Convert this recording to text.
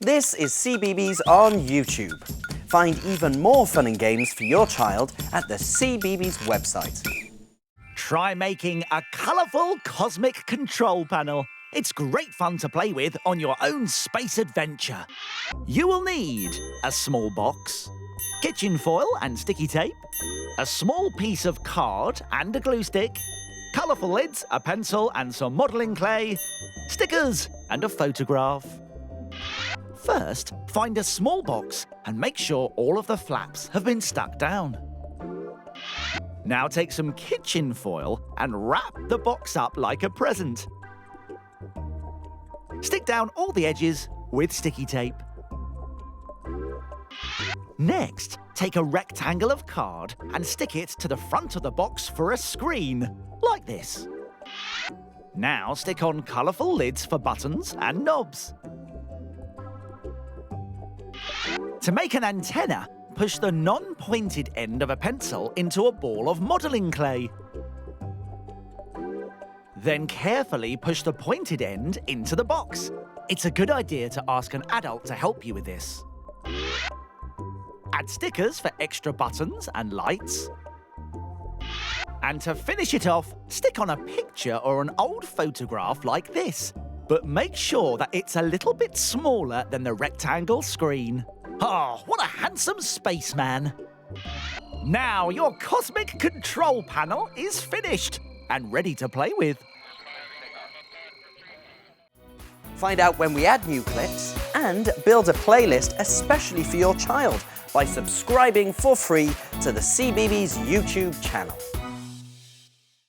This is CBeebies on YouTube. Find even more fun and games for your child at the CBeebies website. Try making a colourful cosmic control panel. It's great fun to play with on your own space adventure. You will need a small box, kitchen foil and sticky tape, a small piece of card and a glue stick, colourful lids, a pencil and some modelling clay, stickers and a photograph. First, find a small box and make sure all of the flaps have been stuck down. Now take some kitchen foil and wrap the box up like a present. Stick down all the edges with sticky tape. Next, take a rectangle of card and stick it to the front of the box for a screen, like this. Now stick on colourful lids for buttons and knobs. To make an antenna, push the non-pointed end of a pencil into a ball of modelling clay. Then carefully push the pointed end into the box. It's a good idea to ask an adult to help you with this. Add stickers for extra buttons and lights. And to finish it off, stick on a picture or an old photograph like this. But make sure that it's a little bit smaller than the rectangle screen. Oh, what a handsome spaceman! Now your cosmic control panel is finished and ready to play with. Find out when we add new clips and build a playlist especially for your child by subscribing for free to the CBeebies YouTube channel.